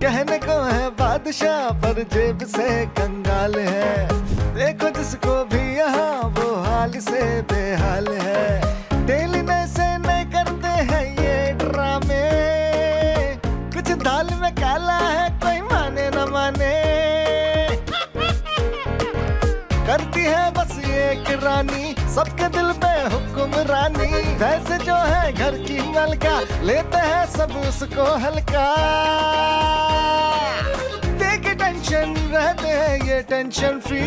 कहने को है बादशाह पर जेब से कंगाल है। देखो जिसको भी यहाँ वो हाल से बेहाल है। डेली नए से नए करते हैं ये ड्रामे, कुछ दाल में काला है कोई माने न माने। करती है बस एक रानी सबके दिल पे हुक्मरानी। वैसे जो है घर की मलका लेते हैं सब उसको हल्का। देके टेंशन रहते हैं ये टेंशन फ्री।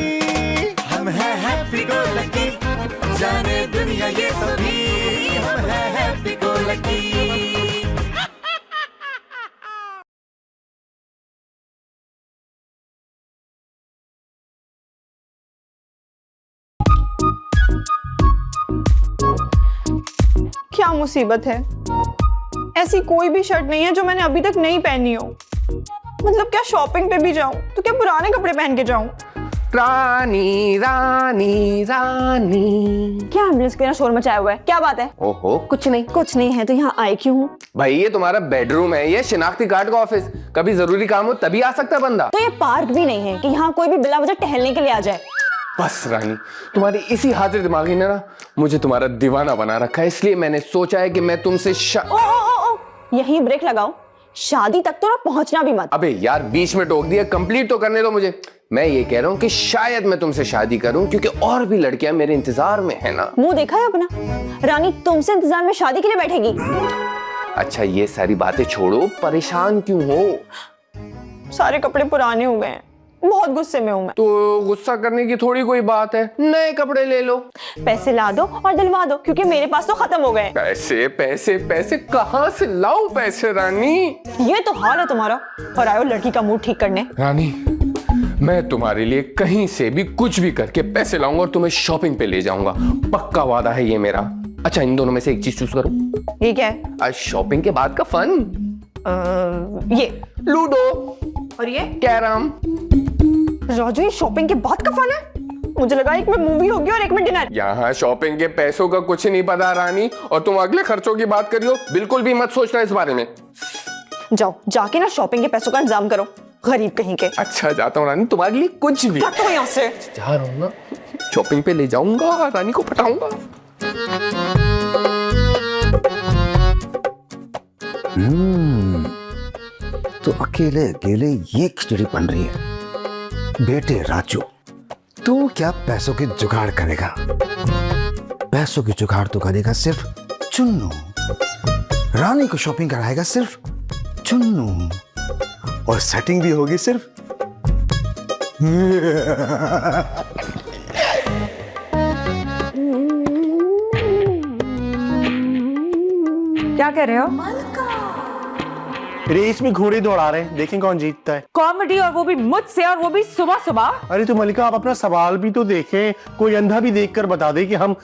हम हैं हैप्पी गो लकी, जाने दुनिया ये सभी। हम हैं हैप्पी गो लकी। क्या मुसीबत है, ऐसी कोई भी शर्ट नहीं है जो मैंने अभी तक नहीं पहनी हो। मतलब क्या शॉपिंग पे भी जाऊं तो क्या पुराने कपड़े पहन के जाऊं? रानी रानी रानी, क्या एम्बुलेंस के शोर मचाया हुआ है, क्या बात है? ओहो कुछ नहीं। कुछ नहीं है तो यहाँ आए क्यों हूँ? भाई ये तुम्हारा बेडरूम है, ये शिनाख्ती कार्ड का ऑफिस। कभी जरूरी काम हो तभी आ सकता है बंदा। तो ये पार्क भी नहीं है कि यहाँ कोई भी बिला वजह टहलने के लिए आ जाए। बस रानी, तुम्हारी इसी हाजिर दिमागी ने ना मुझे तुम्हारा दीवाना बना रखा है, इसलिए मैंने सोचा है कि मैं तुमसे ओ, यही ब्रेक लगाओ, शादी तक तो ना पहुंचना भी मत। अबे यार बीच में टोक दिया, कंप्लीट तो करने दो मुझे। मैं ये कह रहा हूँ कि शायद मैं तुमसे शादी करूं क्योंकि और भी लड़कियां मेरे इंतजार में है ना। मुंह देखा है अपना? रानी तुमसे इंतजार में शादी के लिए बैठेगी। अच्छा ये सारी बातें छोड़ो, परेशान क्यों हो? सारे कपड़े पुराने हो गए हैं, बहुत गुस्से में हूँ मैं। तो गुस्सा करने की थोड़ी कोई बात है, नए कपड़े ले लो। पैसे ला दो और दिलवा दो क्योंकि मेरे पास तो खत्म हो गए। पैसे पैसे पैसे कहाँ से लाऊं पैसे रानी? ये तो हाल है तुम्हारा, और आयो लड़की का मूड ठीक करने। रानी मैं तुम्हारे लिए कहीं से भी कुछ भी करके पैसे लाऊंगा और तुम्हें शॉपिंग पे ले जाऊंगा, पक्का वादा है ये मेरा। अच्छा इन दोनों में से एक चीज चूज करो। ये क्या है? आज शॉपिंग के बाद का फन। ये लूडो। और ये कैरम। राजू ये शॉपिंग के बाद का फन है? मुझे लगा एक में मूवी होगी और एक में डिनर। यहाँ शॉपिंग के पैसों का कुछ नहीं पता रानी, और तुम अगले खर्चों की बात करियो, बिल्कुल भी मत सोचना इस बारे में। जाओ जाके ना शॉपिंग के पैसों का इंतजाम करो, गरीब कहीं के। अच्छा जाता हूँ रानी, तुम्हारे लिए कुछ भी। हटो यहाँ से। जा रहा हूँ ना, शॉपिंग पे ले जाऊंगा, रानी को पटाऊंगा। तो अकेले अकेले ये खिचड़ी बन रही है। बेटे राजू, तू क्या पैसों की जुगाड़ करेगा? पैसों की जुगाड़ तो करेगा सिर्फ चुन्नू। रानी को शॉपिंग कराएगा सिर्फ चुन्नू, और सेटिंग भी होगी सिर्फ क्या कह रहे हो? रेस में घोड़े दौड़ा रहे हैं, देखें कौन जीतता है। कॉमेडी, और वो भी मुझसे, और वो भी सुबह सुबह। अरे तो मलिका आप अपना सवाल भी तो देखें, कोई अंधा भी देखकर बता दे कि हम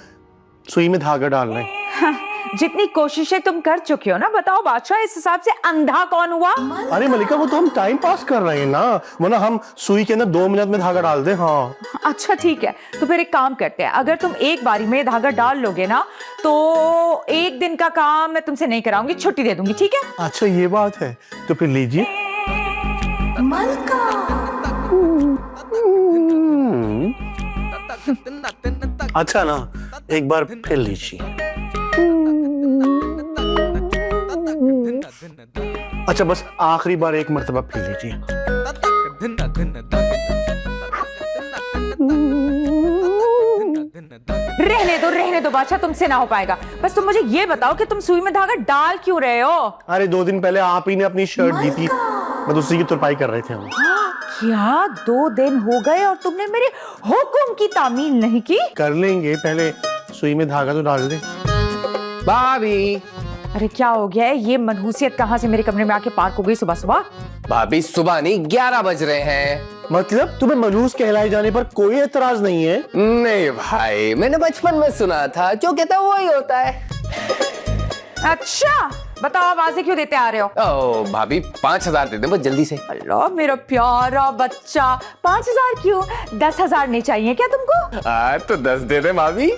सुई में धागा डाल रहे हैं। हाँ, जितनी कोशिशें तुम कर चुके हो ना, बताओ बादशाह इस हिसाब से अंधा कौन हुआ? अरे मलिका वो तो हम टाइम पास कर रहे हैं ना, वरना हम सुई के अंदर 2 मिनट में धागा डाल दें। हाँ अच्छा ठीक है, तो फिर एक काम करते हैं, अगर तुम एक बारी में धागा डाल लोगे ना तो एक दिन का काम मैं तुमसे नहीं कराऊंगी, छुट्टी दे दूंगी, ठीक है? अच्छा ये बात है, तो फिर लीजिए। अच्छा ना, एक बार फिर लीजिए। अच्छा बस आखिरी बार एक मर्तबा फिर लीजिए। रहने दो बादशाह, तुमसे ना हो पाएगा। बस तुम मुझे ये बताओ कि तुम सुई में धागा डाल क्यों रहे हो? अरे 2 दिन पहले आप ही ने अपनी शर्ट दी थी, बस उसी की तुरपाई कर रहे थे हम। क्या 2 दिन हो गए और तुमने मेरे हुक्म की तामील नहीं की? कर लेंगे, पहले सुई में धागा तो डाल दे। भाभी। अरे क्या हो गया है? ये मनहूसियत कहाँ से मेरे कमरे में आके पार्क हो गई सुबह सुबह? भाभी सुबह नहीं 11 बज रहे हैं। मतलब तुम्हें मनहूस कहलाए जाने पर कोई एतराज नहीं है? नहीं भाई, मैंने बचपन में सुना था, जो कहता है वही होता है। अच्छा बताओ आप आवाज़ें क्यों देते आ रहे हो? ओ भाभी 5,000 दे दे बस जल्दी से। अल्लाह मेरा प्यारा बच्चा, 5,000 क्यों? 10,000 नहीं चाहिए क्या तुमको? तो 10 दे दे भाभी।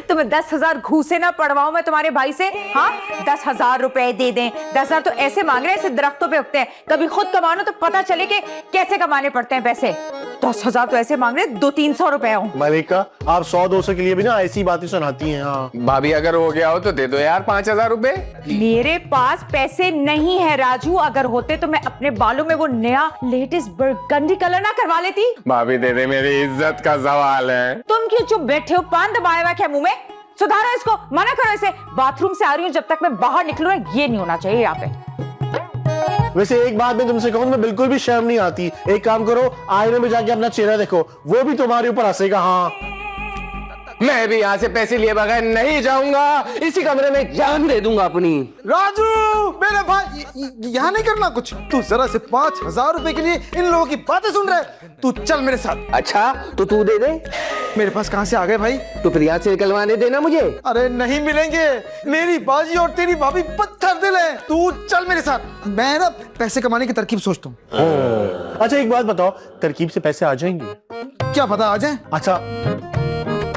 तुम्हें 10,000 घूसे ना पड़वाऊं मैं तुम्हारे भाई से? हाँ, 10,000 रुपए दे दें। 10,000 तो ऐसे मांग रहे हैं ऐसे दरख्तों पे उगते हैं। कभी खुद कमानो तो पता चले कि कैसे कमाने पड़ते हैं पैसे। 10,000 तो ऐसे मांग रहे हैं 200-300 रुपए हो। मलिका, आप 100-200 के लिए भी ना ऐसी बातें सुनाती हैं। हाँ भाभी अगर हो गया हो तो दे दो यार 5,000 रुपए। मेरे पास पैसे नहीं है राजू, अगर होते तो मैं अपने बालों में वो नया लेटेस्ट बरगंडी कलर ना करवा लेती। भाभी दे दे, मेरी इज्जत का सवाल है। तुम क्यों चुप बैठे हो? पान दबाया हुआ क्या मुंह में? सुधारो इसको, मना करो इसे। बाथरूम से आ रही हूँ, जब तक मैं बाहर निकलूं ना ये नहीं होना चाहिए यहाँ पे। वैसे एक बात मैं तुमसे कहूँ, मैं बिल्कुल भी शर्म नहीं आती। एक काम करो, आईने में जाके अपना चेहरा देखो, वो भी तुम्हारे ऊपर हंसेगा। हाँ मैं भी यहाँ से पैसे लिए बगैर नहीं जाऊंगा, इसी कमरे में जान दे दूंगा अपनी। राजू मेरे भाई, यहाँ नहीं करना कुछ। तू जरा से 5,000 रुपए के लिए इन लोगों की बातें सुन रहा है। तू चल मेरे साथ। अच्छा तो तू दे दे। मेरे पास कहाँ से आ गए भाई? तो फिर यहाँ से निकलवाने देना मुझे। अरे नहीं मिलेंगे, मेरी बाजी और तेरी भाभी पत्थर दिल है। तू चल मेरे साथ, मैं ना पैसे कमाने की तरकीब सोचता हूँ। अच्छा एक बात बताओ, तरकीब से पैसे आ जाएंगे? क्या पता आ जाए। अच्छा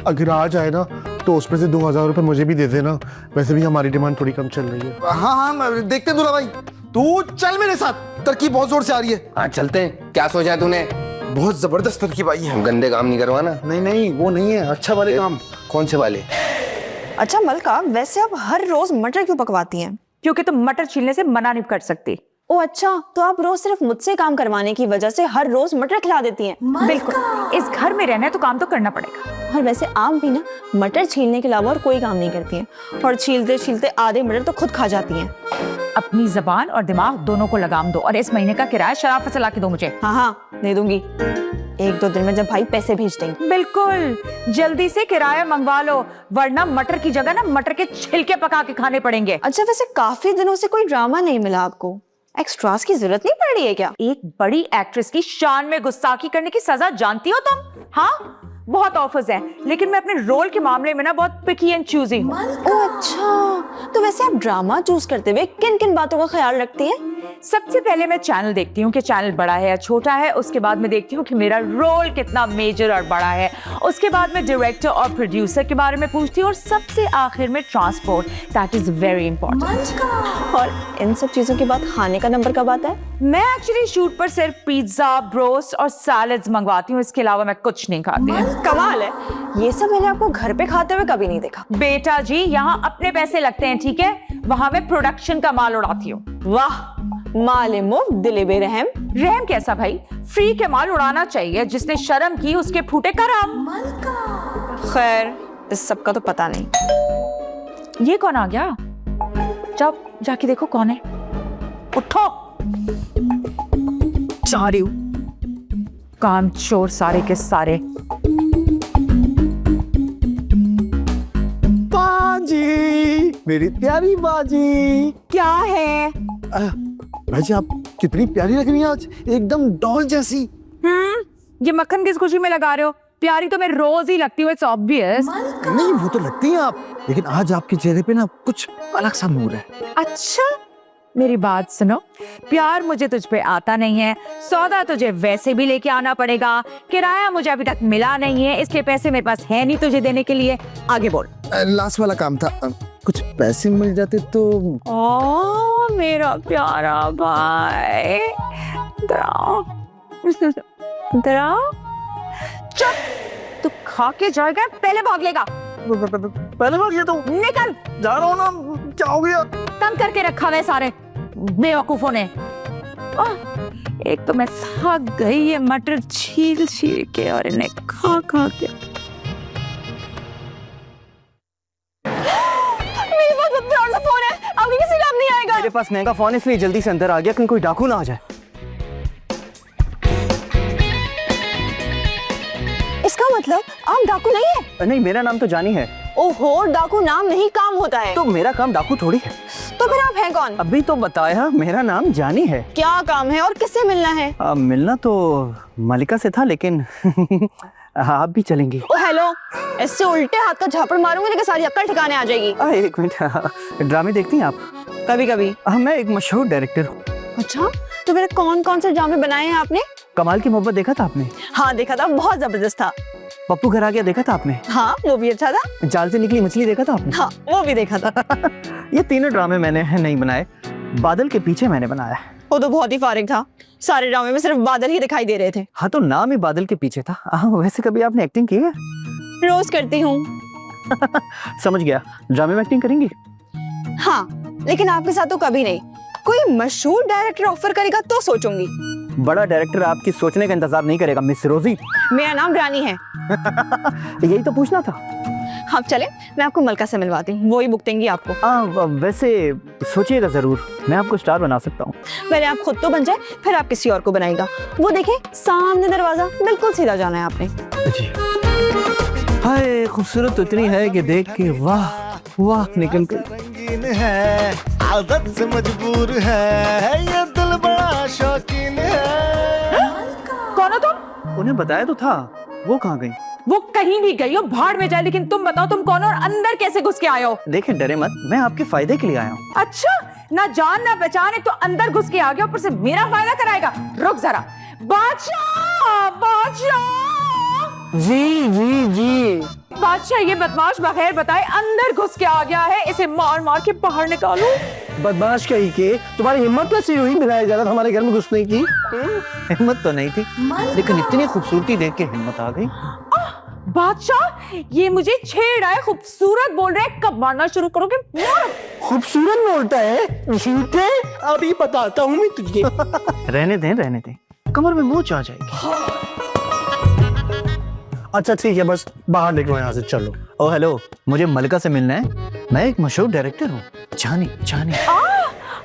अगर आ जाए ना तो उसमें से 2,000 रुपए मुझे भी दे देना। वैसे भी हमारी डिमांड थोड़ी कम चल रही है। हाँ हाँ देखते हैं दूल्हा भाई, तू चल मेरे साथ, तरकीब बहुत जोर से आ रही है। हाँ चलते हैं। क्या सोचा है तूने? बहुत जबरदस्त तरकीब आई है। गंदे काम नहीं करवाना। नहीं नहीं वो नहीं है, अच्छा वाले काम। कौन से वाले? अच्छा मलका, वैसे आप हर रोज मटर क्यों पकवाती हैं? क्योंकि तुम मटर छीलने से मना नहीं कर सकती। ओ अच्छा, तो आप रोज सिर्फ मुझसे काम करवाने की वजह से हर रोज मटर खिला देती हैं। बिल्कुल, इस घर में रहना है तो काम तो करना पड़ेगा। और वैसे आप भी ना मटर छीलने के अलावा और कोई काम नहीं करती हैं, और छीलते छीलते आधे मटर तो खुद खा जाती हैं। अपनी जबान और दिमाग दोनों को लगाम दो, और इस महीने का किराया शराफत से ला के दो मुझे। हाँ हाँ दे दूंगी, 1-2 दिन में जब भाई पैसे भेज देंगे। बिल्कुल, जल्दी से किराया मंगवा लो, वरना मटर की जगह ना मटर के छिलके पका के खाने पड़ेंगे। अच्छा वैसे काफी दिनों से कोई ड्रामा नहीं मिला आपको, एक्स्ट्रास की जरूरत नहीं पड़ रही है क्या? एक बड़ी एक्ट्रेस की शान में गुस्ताखी करने की सजा जानती हो तुम? हाँ, बहुत ऑफर्स हैं, लेकिन मैं अपने रोल के मामले में ना बहुत पिकी एंड चूजी हूँ। ओह अच्छा, तो वैसे आप ड्रामा चूज करते हुए किन किन बातों का ख्याल रखती हैं? सबसे पहले मैं चैनल देखती हूँ कि चैनल बड़ा है या छोटा है, उसके बाद मैं देखती हूँ कि मेरा रोल कितना मेजर और बड़ा है, उसके बाद मैं डायरेक्टर और प्रोड्यूसर के बारे में पूछती हूँ, और सबसे आखिर में transport, that is very important. और इन सब चीजों के बाद खाने का नंबर कब आता है? मैं एक्चुअली शूट पर सिर्फ पिज्जा, ब्रोस्ट और सैलड्स मंगवाती हूँ, इसके अलावा मैं कुछ नहीं खाती। कमाल है, ये सब मैंने आपको घर पे खाते हुए कभी नहीं देखा। बेटा जी, यहाँ अपने पैसे लगते हैं, ठीक है? वहाँ मैं प्रोडक्शन का माल उड़ाती हूँ। वाह, माले मुफ्त दिले बेरहम। रहम कैसा भाई, फ्री के माल उड़ाना चाहिए, जिसने शर्म की उसके फूटे करम। खैर इस सब का तो पता नहीं। ये कौन आ गया? जाओ जाके देखो कौन है। उठो, जा रही हूँ। काम चोर सारे के सारे। बाजी, मेरी प्यारी बाजी। क्या है? भाजी आप कितनी प्यारी लग रही हैं आज, एकदम डॉल जैसी। ये मक्खन किस खुशी में लगा रहे हो? प्यारी तो मैं रोज ही लगती हूँ, इट्स ऑब्वियस। नहीं वो तो लगती हैं आप, लेकिन आज आपके चेहरे पे ना कुछ अलग सा नूर है। अच्छा, मेरी बात सुनो, प्यार मुझे तुझ पे आता नहीं है, सौदा तुझे वैसे भी लेके आना पड़ेगा, किराया मुझे अभी तक मिला नहीं है, इसलिए पैसे मेरे पास है नहीं तुझे देने के लिए। आगे बोल। लास्ट वाला काम था, कुछ पैसे मिल जाते तो। ओ मेरा प्यारा भाई, डराओ डराओ। चुप, तू खा के जाएगा पहले भाग लेगा। पहले भाग लेता हूँ, निकल। जा रहा हूँ ना, क्या हो गया? तंग करके रखा हुआ है सारे बेवकूफों ने। एक तो मैं थक गई ये मटर छील छील के और इन्हें खा खा के। मेरे पास बहुत प्यार सा फोन है, अभी किसी काम नहीं आएगा। मेरे पास महंगा फोन इसलिए जल्दी से अंदर आ गया, कहीं कोई डाकू ना आ जाए। इसका मतलब आप डाकू नहीं है? नहीं, मेरा नाम तो जानी है। ओहो, डाकू नाम नहीं काम होता है। तो मेरा काम डाकू थोड़ी है। तो फिर आप हैं कौन? अभी तो बताया, मेरा नाम जानी है। क्या काम है और किससे मिलना है? मिलना तो मलिका से था, लेकिन आप भी चलेंगी। ओ हेलो, इससे उल्टे हाथ का झापड़ मारूंगी लेकिन सारी अक्ल ठिकाने आ जाएगी। एक मिनट, ड्रामे देखती हैं आप? कभी कभी। मैं एक मशहूर डायरेक्टर हूँ। अच्छा, तो फिर कौन कौन से ड्रामे बनाए हैं आपने? कमाल की मोहब्बत देखा था आपने? हाँ देखा था, बहुत जबरदस्त था। पप्पू घर आ गया देखा था आपने? हाँ वो भी अच्छा था। जाल से निकली मछली देखा था आपने? हाँ वो भी देखा था। ये तीनों ड्रामे मैंने नहीं बनाए, बादल के पीछे मैंने बनाया है। वो तो बहुत ही फारिग था, सारे ड्रामे में सिर्फ बादल ही दिखाई दे रहे थे। हाँ तो नाम ही बादल के पीछे था। वैसे कभी आपने एक्टिंग की है? रोज करती हूँ। समझ गया, ड्रामे में एक्टिंग करेंगी? हाँ लेकिन आपके साथ तो कभी नहीं। कोई मशहूर डायरेक्टर ऑफर करेगा तो सोचूंगी। बड़ा डायरेक्टर आपकी सोचने का इंतजार नहीं करेगा मिस रोजी। मेरा नाम रानी है। यही तो पूछना था। आप चले, मैं आपको मलका से मिलवाती हूँ, वो ही बुक देंगी आपको। वैसे सोचिएगा जरूर, मैं आपको स्टार बना सकता हूँ। पहले आप खुद तो बन जाए, फिर आप किसी और को बनाएगा। वो देखे सामने दरवाजा, बिल्कुल सीधा जाना है आपने। जी। हाय खूबसूरत तो इतनी है कि देख के वाह वाह निकल कर। रंगीन है, आदत से मजबूर है, ये दिल बड़ा शौकीन है। कौन हो तुम? उन्हें बताया तो था, वो कहाँ गई? वो कहीं भी गई हो, भाड़ में जाए, लेकिन तुम बताओ तुम कौन हो और अंदर कैसे घुस के आए हो? देखिए डरे मत, मैं आपके फायदे के लिए आया हूँ। अच्छा, ना जान ना पहचान, एक तो अंदर घुस के आ गया, ऊपर से मेरा फायदा कराएगा। रुक जरा। बादशाह, बादशाह, जी जी जी। बादशाह ये बदमाश बगैर बताए अंदर घुस के आ गया है, इसे मार मार के बाहर निकालो। बदमाश कहीं के, तुम्हारी हिम्मत कैसे हुई बिना इजाजत हमारे घर में घुसने की? हिम्मत तो नहीं थी, लेकिन इतनी खूबसूरती देख के हिम्मत आ गई। बादशाह ये मुझे छेड़ रहा है, खूबसूरत बोल रहे हैं, कब मारना शुरू करोगे? खूबसूरत बोलता है, झूठे, अभी बताता हूँ मैं तुझे। रहने दें, कमर में मोच आ जाएगी। अच्छा ठीक है, बस बाहर निकलो यहाँ से, चलो। ओ हेलो, मुझे मलिका से मिलना है, मैं एक मशहूर डायरेक्टर हूँ। जानी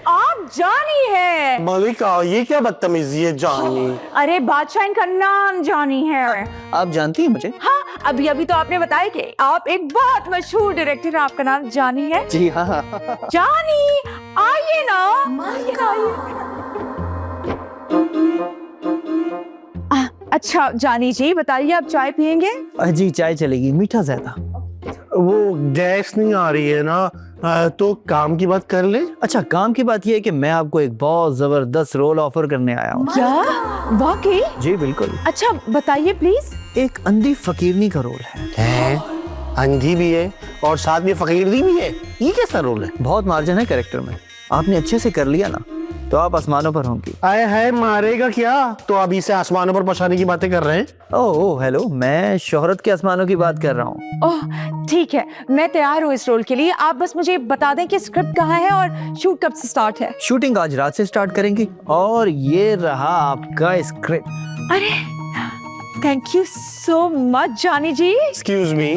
आप जानी है? मलिका, ये क्या बदतमीजी है जानी? अरे बादशाह इनका नाम जानी है। आप जानती हैं मुझे? हाँ, अभी अभी तो आपने बताया कि आप एक बहुत मशहूर डायरेक्टर, आपका नाम जानी है। जी हाँ। जानी आइए ना, आइए। अच्छा जानी जी बताइए, आप चाय पियेंगे? जी चाय चलेगी, मीठा ज्यादा। वो गैस नहीं आ रही है ना, तो काम की बात कर ले। अच्छा काम की बात यह है कि मैं आपको एक बहुत जबरदस्त रोल ऑफर करने आया हूँ। क्या वाकई? जी बिल्कुल। अच्छा बताइए प्लीज। एक अंधी फकीरनी का रोल है। अंधी भी है और साथ में फकीरनी भी है, ये कैसा रोल है? बहुत मार्जिन है कैरेक्टर में, आपने अच्छे से कर लिया ना तो आप आसमानों पर होंगी। आए है मारेगा क्या? तो अभी से आसमानों पर पहुंचाने की बातें कर रहे हैं? ओह हेलो, मैं शोहरत के आसमानों की बात कर रहा हूँ। ओह ठीक है, मैं तैयार हूँ इस रोल के लिए। आप बस मुझे बता दें कि स्क्रिप्ट कहाँ है और शूट कब से स्टार्ट है। शूटिंग आज रात से स्टार्ट करेंगे और ये रहा आपका स्क्रिप्ट। अरे थैंक यू सो मच जानी जी। एक्सक्यूज मी,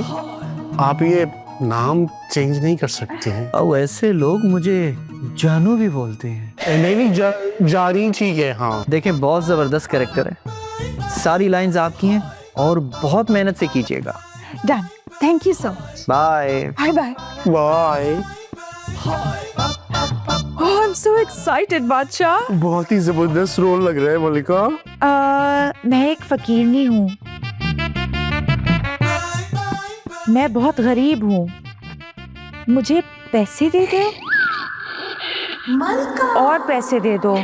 आप ये नाम चेंज नहीं कर सकते हैं? और ऐसे लोग मुझे जानू भी बोलते हैं। नहीं, जानी ठीक है। हाँ देखें बहुत जबरदस्त कैरेक्टर है, सारी लाइंस आपकी हैं और बहुत मेहनत से कीजिएगा। Done, thank you so much. Bye bye bye. Bye. Oh I am so excited Badshah. बहुत ही जबरदस्त रोल लग रहा है मलिका। मैं एक फकीरनी हूँ, मैं बहुत गरीब हूँ, मुझे पैसे दे दो और पैसे दे दो।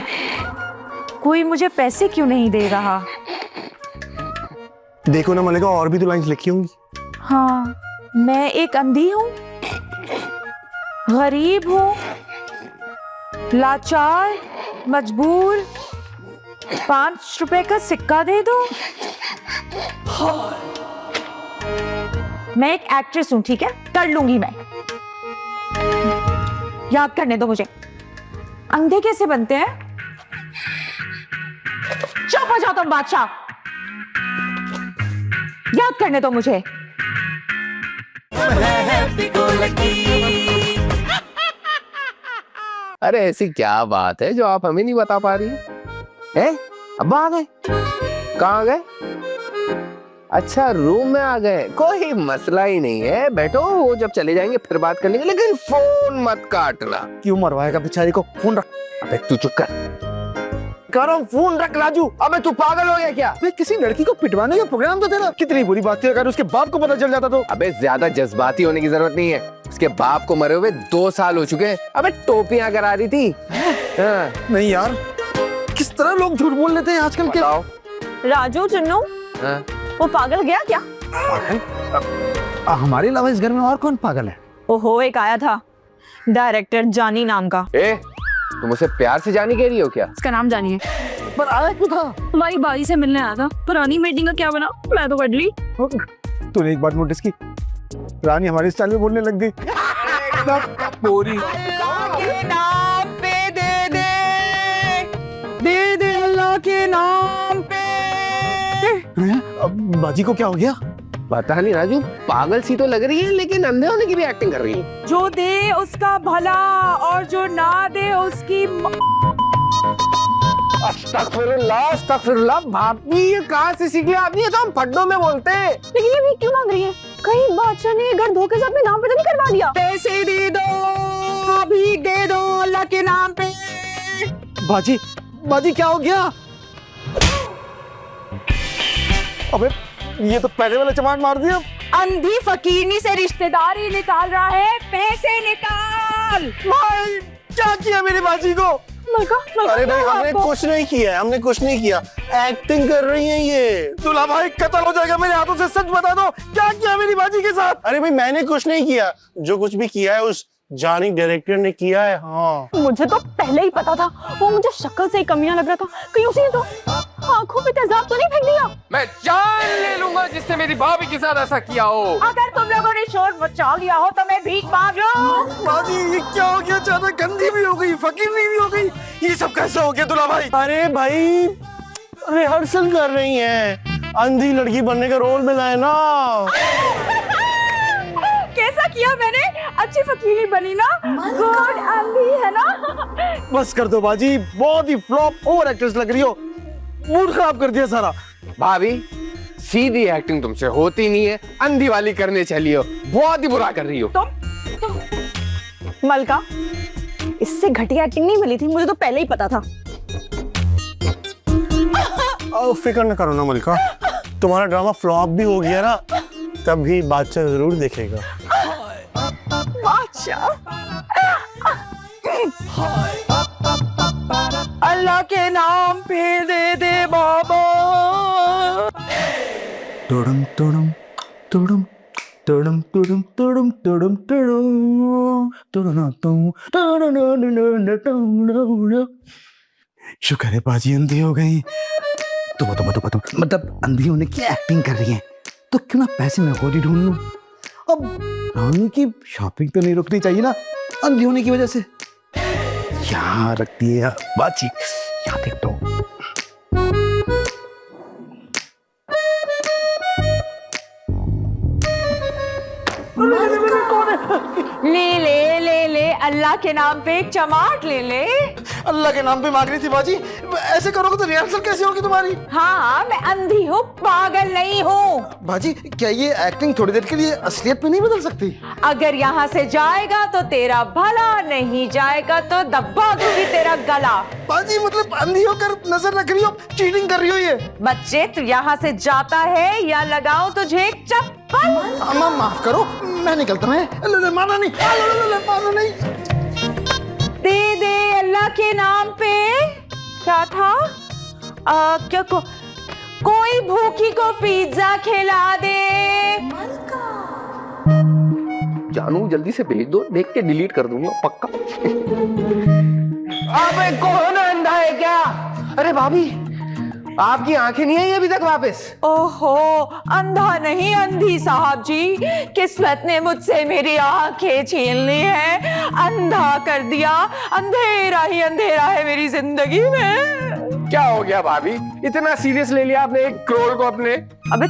कोई मुझे पैसे क्यों नहीं दे रहा? देखो ना मलिका, और भी तो लाइंस लिखी होंगी। हाँ, मैं एक अंधी हूँ, गरीब हूँ, लाचार, मजबूर, 5 रुपए का सिक्का दे दो। मैं एक एक्ट्रेस हूँ, ठीक है, कर लूंगी मैं। याद करने दो मुझे, अंधे कैसे बनते हैं? चुप हो जाओ तुम बादशाह, याद करने दो मुझे। अरे ऐसी क्या बात है जो आप हमें नहीं बता पा रही हैं? अब आ गए? कहाँ गए? अच्छा रूम में आ गए, कोई मसला ही नहीं है, बैठो, वो जब चले जाएंगे फिर बात कर लेंगे, लेकिन फोन मत काटना। क्यों मरवाएगा बेचारी को? फोन रख। अबे तू चुप कर। करो फोन रख राजू। अबे तू पागल हो गया क्या? अबे किसी लड़की को पिटवाने का प्रोग्राम तो तेरा। कितनी बुरी बात थी अगर उसके बाप को पता चल जाता तो। अबे ज्यादा जज्बाती होने की जरूरत नहीं है, उसके बाप को मरे हुए 2 साल हो चुके हैं। अबे टोपियां करा रही थी। हाँ। नहीं यार, किस तरह लोग झूठ बोल लेते हैं आजकल के। बताओ। राजू चुन्नू, हाँ? वो पागल गया क्या? हमारे अलावा इस घर में और कौन पागल है? ओहो, एक आया था डायरेक्टर जानी नाम का। ए, तुम उसे प्यार से जानी कह रही हो क्या? इसका नाम जानिए। पर आया क्यों था? हमारी बाई से मिलने आया था। पुरानी मीटिंग का क्या बना? मैं तो कट ली। तूने एक बात नोटिस की, रानी हमारे स्टाइल में बोलने लग गई। पूरी के नाम पे दे दे अल्लाह के नाम पे। अब बाजी को क्या हो गया? पता नहीं राजू, पागल सी तो लग रही है लेकिन अंधे होने की भी एक्टिंग कर रही है। जो दे उसका भला और जो ना दे उसकी अस्तगफिरुल्लाह भाभी, ये कहाँ से सीख लिया आपने? ये तो हम फड्डों में बोलते हैं। लेकिन ये भी क्यों मांग रही है? कहीं बादशाह ने घर धोखे से अपने नाम पे तो नहीं करवा दिया? पैसे दे दो, अभी दे दो अल्लाह के नाम पे। बाजी, बाजी क्या हो गया? अबे ये तो पहले वाला चमाट मार दिया। अंधी फकीरनी से रिश्तेदारी निकाल रहा है, पैसे निकाल। भाई क्या किया मेरी बाजी को? अरे भाई हमने कुछ नहीं किया, हमने कुछ नहीं किया, एक्टिंग कर रही है ये। दूल्हा भाई कत्ल हो जाएगा मेरे हाथों से, सच बता दो क्या किया मेरी बाजी के साथ? अरे भाई मैंने कुछ नहीं किया, जो कुछ भी किया है उस जानी डायरेक्टर ने किया है। हाँ मुझे तो पहले ही पता था, वो मुझे शक्ल से ही कमियां लग रहा था। कहीं उसी ने तो आंखों पे तेजाब तो नहीं फेंक दिया? मैं जान ले लूंगा जिसने मेरी भाभी के साथ ऐसा किया हो। अगर तुम लोगों ने शोर मचा लिया हो तो मैं भीख मांगू। बाजी ये क्या हो गया? अचानक गंदी भी हो गई, फकीरनी भी हो गई, ये सब कैसे हो गया दूल्हा भाई? अरे भाई रिहर्सल कर रही हैं, अंधी लड़की बनने का रोल मिला है ना। कैसा किया मैंने? अच्छी फकीरी बनी ना, गुड अंधी है ना। बस कर दो बाजी, बहुत ही फ्लॉप ओवर एक्ट्रेस लग रही हो, मूड खराब कर दिया सारा। भाभी सीधी एक्टिंग तुमसे होती नहीं है, अंधी वाली करने चली हो, बहुत ही बुरा कर रही हो। मलका, इससे घटिया एक्टिंग नहीं मिली थी, मुझे तो पहले ही पता था। फिक्र न करो ना मलिका, तुम्हारा ड्रामा फ्लॉप भी हो गया ना, तभी बादशाह जरूर देखेगा। बादशाह, अल्लाह के नाम पे दे दे बाबा। तुड़म तुड़म तुड़म तुड़म तुड़म तुड़म तुड़म तुड़म। शुक्र है बाजी अंधी हो गई। तुम मतलब अंधी होने की एक्टिंग कर रही है तो क्यों ना पैसे में गोली ढूंढ लूं। अब रानी की शॉपिंग तो नहीं रुकनी चाहिए ना अंधी होने की वजह से। यहाँ रखती है बाजी, यहाँ देख दो। ले ले ले ले, अल्लाह के नाम पे एक चमाट ले ले। अल्लाह के नाम पे मांग रही थी बाजी, ऐसे करोगे तो रिहर्सल कैसे होगी तुम्हारी? हाँ मैं अंधी हूँ, पागल नहीं हूँ। बाजी क्या ये एक्टिंग थोड़ी देर के लिए असलियत में नहीं बदल सकती? अगर यहाँ से जाएगा तो तेरा भला, नहीं जाएगा तो दबा दूंगी तेरा गला। बाजी मतलब अंधी होकर नजर रख रही हो, चीटिंग कर रही हो ये। बच्चे तू यहाँ से जाता है या लगाऊं तुझे एक चप्पल? अम्मा माफ करो, मैं निकलता हूँ। मारना नहीं, मारना नहीं। दे दे अल्लाह के नाम पे। क्या था? क्या कोई भूखी को पिज्जा खिला दे। जानू जल्दी से भेज दो, देख के डिलीट कर दूंगा पक्का। अबे कौन अंधा है क्या? अरे भाभी आपकी आंखें नहीं आई अभी तक वापस? ओहो, अंधा नहीं अंधी साहब जी, किस्मत ने मुझसे मेरी आंखें छीन ली है, अंधा कर दिया। अंधेरा ही अंधेरा है मेरी जिंदगी में। क्या हो गया भाभी, इतना सीरियस ले लिया आपने 1 करोड़ को अपने? अबे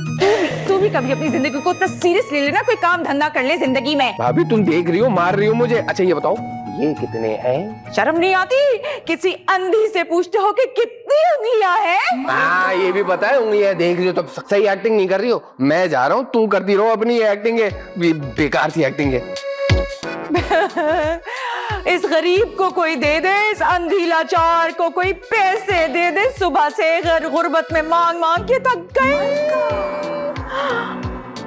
तू भी कभी अपनी जिंदगी को इतना सीरियस ले लेना, कोई काम धंधा कर ले जिंदगी में। भाभी तुम देख रही हो, मार रही हो मुझे। अच्छा ये बताओ ये कितने हैं? शर्म नहीं आती? किसी अंधी से पूछते हो कि कितनी उंगलियां हैं? हाँ ये भी पता है, उंगलियां देख रही हो तो सही एक्टिंग नहीं कर रही हो। मैं जा रहा हूँ, तू करती रहो अपनी एक्टिंग है, बेकार सी एक्टिंग है। इस गरीब को कोई दे दे, इस अंधी लाचार को कोई पैसे दे दे। सुबह से गुर्बत में मांग मांग के थक गए।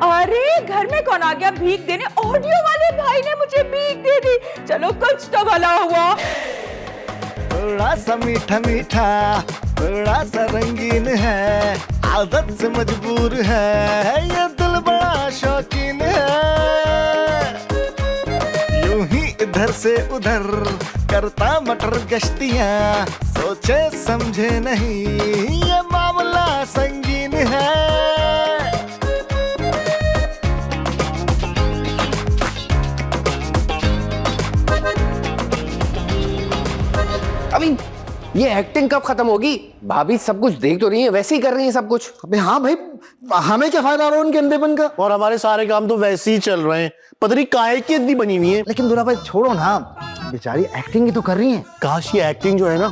अरे घर में कौन आ गया भीख देने? ऑडियो वाले भाई ने मुझे भीख दे दी। चलो कुछ तो भला हुआ। थोड़ा सा मीठा मीठा, थोड़ा सा रंगीन है, आदत से मजबूर है, ये दिल बड़ा शौकीन है। यूं ही इधर से उधर करता मटर गश्तियां, सोचे समझे नहीं ये मामला संगीन है। अभी ये एक्टिंग कब खत्म होगी? भाभी सब कुछ देख तो रही है, वैसे ही कर रही है सब कुछ। अबे हाँ भाई, हमें क्या फायदा रहा उनके अंधेपन का? और हमारे सारे काम तो वैसे ही चल रहे हैं, पता नहीं काहे की इतनी बनी हुई है। लेकिन दूल्हा भाई छोड़ो ना, बेचारी एक्टिंग ही तो कर रही है। काश ये एक्टिंग जो है ना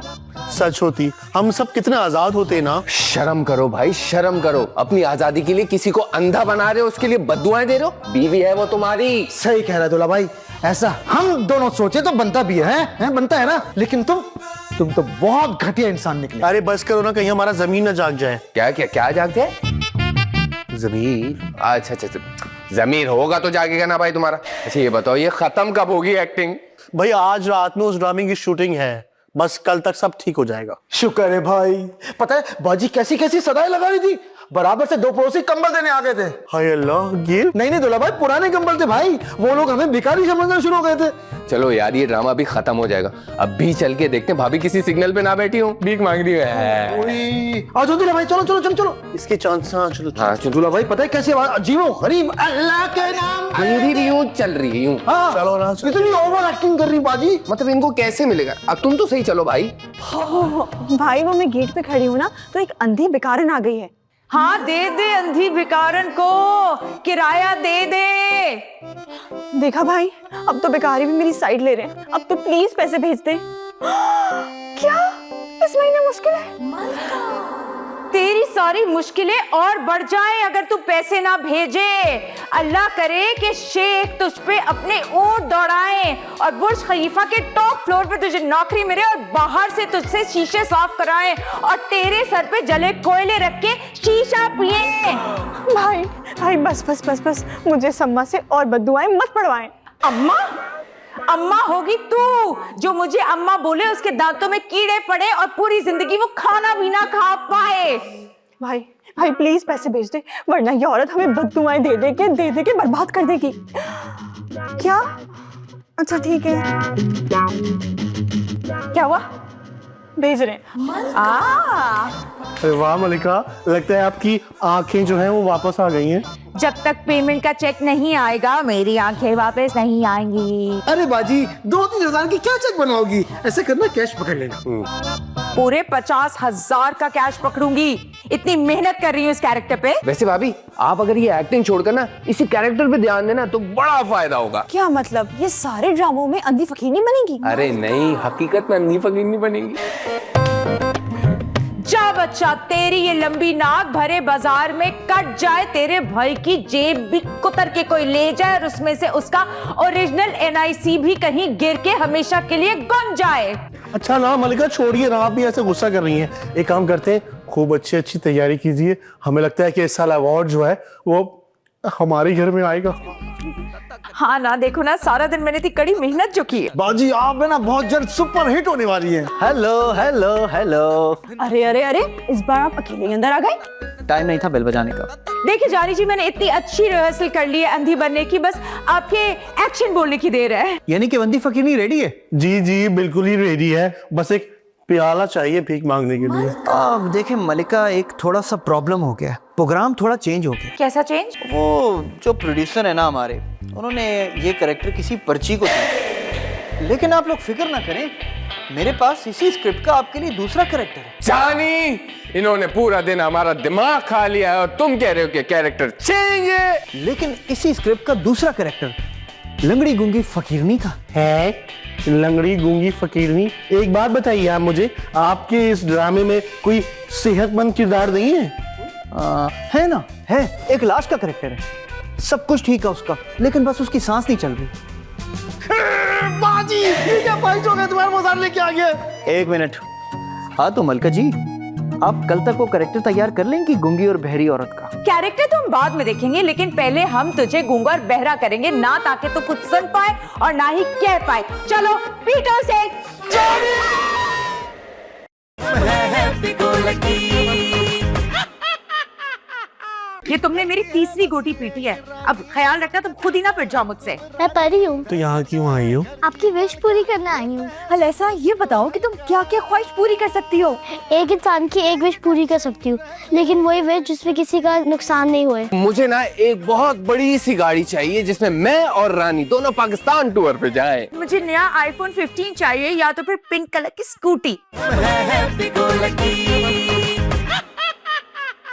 सच होती, हम सब कितने आजाद होते ना। शर्म करो भाई, शर्म करो। अपनी आजादी के लिए किसी को अंधा बना रहे हो, उसके लिए बद्दुआएं दे रहे हो। बीवी है वो तुम्हारी। सही कह रहा है दूल्हा भाई, ऐसा हम दोनों सोचे तो बनता भी है बनता है ना। लेकिन तुम तो बहुत घटिया इंसान निकले। अरे बस करो ना, कहीं हमारा जमीन ना जाग जाए। क्या क्या क्या जाग जाए? जमीन? अच्छा अच्छा, जमीन होगा तो जागेगा ना भाई तुम्हारा। अच्छा ये बताओ, ये खत्म कब होगी एक्टिंग? भाई आज रात में उस ड्रामे की शूटिंग है, बस कल तक सब ठीक हो जाएगा। शुक्र है भाई। पता है बाजी कैसी कैसी सदाएं लगा रही थी, बराबर से 2 पड़ोसी कंबल देने आ गए थे। हाय अल्लाह, ये नहीं दूल्हा भाई, पुराने कंबल थे भाई, वो लोग हमें भिखारी समझना शुरू हो गए थे। चलो यार, ये ड्रामा भी खत्म हो जाएगा। अब भी चल के देखते हैं भाभी किसी सिग्नल पे ना बैठी हो, भीख मांग रही है। आज दूल्हा भाई चलो चलो चलो चलो। इसके चांस। हाँ चलो। हाँ चलो। दूल्हा भाई पता है कैसी आवाज, अजीबो गरीब, अल्लाह के नाम। अंधी भी यूं चल रही है यूं। हाँ चलो ना। इतनी ओवर एक्टिंग कर रही बाजी। मतलब इनको कैसे मिलेगा? अब तुम तो सही चलो भाई। भाई वो मैं गेट पे खड़ी हूँ ना, तो एक अंधी बेकारन आ गई है। हाँ दे दे अंधी भिकारन को किराया दे दे। देखा भाई, अब तो बेकारी भी मेरी साइड ले रहे हैं। अब तो प्लीज पैसे भेज दे। क्या इस महीने मुश्किल है? तेरी सारी मुश्किलें और बढ़ जाएं अगर तू पैसे ना भेजे। अल्लाह करे कि शेख तुझ पे अपने ऊंट दौड़ाएं और बुर्ज खलीफा के टॉप फ्लोर पे तुझे नौकरी मिले और बाहर से तुझसे शीशे साफ कराएं और तेरे सर पे जले कोयले रख के शीशा पिए। भाई भाई बस बस बस बस, मुझे सम्मा से और बद्दुआएं मत पड़वाएं। अम्मा? अम्मा होगी तू जो मुझे अम्मा बोले, उसके दांतों में कीड़े पड़े और पूरी जिंदगी वो खाना भी ना खा पाए। भाई भाई प्लीज पैसे भेज दे, वरना ये औरत हमें बद्दुआएं दे दे के बर्बाद कर देगी। क्या? अच्छा ठीक है। क्या हुआ? भेज रहे हैं। अरे वाह मलिका, लगता है आपकी आंखें जो हैं वो वापस आ गई हैं। जब तक पेमेंट का चेक नहीं आएगा मेरी आंखें वापस नहीं आएंगी। अरे बाजी 2-3 हजार की क्या चेक बनवाओगी? ऐसे करना, कैश पकड़ लेना। पूरे 50,000 का कैश पकड़ूंगी। इतनी मेहनत कर रही हूँ इस कैरेक्टर पे। वैसे भाभी, आप अगर ये एक्टिंग छोड़कर ना इसी कैरेक्टर पे ध्यान देना तो बड़ा फायदा होगा। क्या मतलब, ये सारे ड्रामों में अंधी फकीर नहीं बनेगी? अरे नहीं, हकीकत में अंधी फकीर नहीं बनेगी। जा बच्चा, तेरी ये लंबी नाक भरे बाजार में कट जाए, तेरे भाई की जेब भी कुतर के कोई ले जाए और उसमें से उसका ओरिजिनल NIC भी कहीं गिर के हमेशा के लिए गुम जाए। अच्छा ना मलिका, छोड़िए ना, आप भी ऐसे गुस्सा कर रही हैं। एक काम करते हैं, खूब अच्छी तैयारी कीजिए। हमें लगता है कि इस साल अवार्ड जो है वो हमारे घर में आएगा। हाँ ना, देखो ना, सारा दिन मैंने इतनी कड़ी मेहनत जो की है। बाजी आप है ना बहुत जल्द सुपर हिट होने वाली है। Hello hello hello. अरे अरे अरे, इस बार आप अकेले ही अंदर आ गए? टाइम नहीं था बेल बजाने का। देखिए जानी जी, मैंने इतनी अच्छी रिहर्सल कर ली है अंधी बनने की, बस आपके एक्शन बोलने की देर है। यानी कि बंदी फकीर नहीं रेडी है? जी जी बिल्कुल ही रेडी है, बस एक प्याला चाहिए भीख मांगने के लिए। अब देखें मलिका, एक थोड़ा सा प्रॉब्लम हो गया, प्रोग्राम थोड़ा चेंज हो गया। कैसा चेंज? वो जो प्रोड्यूसर है ना हमारे, उन्होंने ये कैरेक्टर किसी पर्ची को दिया। लेकिन आप लोग फिक्र ना करें, मेरे पास इसी स्क्रिप्ट का आपके लिए दूसरा कैरेक्टर है। जानी, इन्होंने पूरा दिन हमारा दिमाग खा लिया है और तुम कह रहे हो कि कैरेक्टर चेंज है। लेकिन इसी स्क्रिप्ट का दूसरा कैरेक्टर लंगड़ी गूंगी फकीरनी का है। लंगड़ी गूंगी फकीरनी, एक बात बताइए आप मुझे, आपके इस ड्रामे में कोई सेहतमंद किरदार नहीं है? है ना, है। एक लाश का कैरेक्टर है, सब कुछ ठीक है उसका, लेकिन बस उसकी सांस नहीं चल रही। बाजी जी ये क्या पाइस हो गए, तुम्हारे बाजार लेके आ गया। एक मिनट। हाँ तो मलका जी, आप कल तक वो कैरेक्टर तैयार कर लेंगी गूंगी और बहरी औरत का? कैरेक्टर तो हम बाद में देखेंगे, लेकिन पहले हम तुझे गूंगा और बहरा करेंगे, ना ताकि तू कुछ सुन पाए और ना ही कह पाए। चलो पीटो से। ये तुमने मेरी तीसरी गोटी पीटी है, अब ख्याल रखना तुम खुद ही ना पिट जाओ मुझसे। मैं परी हूँ, तो यहाँ क्यों आई हो? आपकी विश पूरी करने आई हूँ। हल ऐसा ये बताओ कि तुम क्या क्या ख्वाहिश पूरी कर सकती हो? एक इंसान की एक विश पूरी कर सकती हूँ, लेकिन वही विश जिसमें किसी का नुकसान नहीं हुए। मुझे ना एक बहुत बड़ी सी गाड़ी चाहिए जिसमें मैं और रानी दोनों पाकिस्तान टूर पे जाएं। मुझे नया iPhone 15 चाहिए, या तो फिर पिंक कलर की स्कूटी।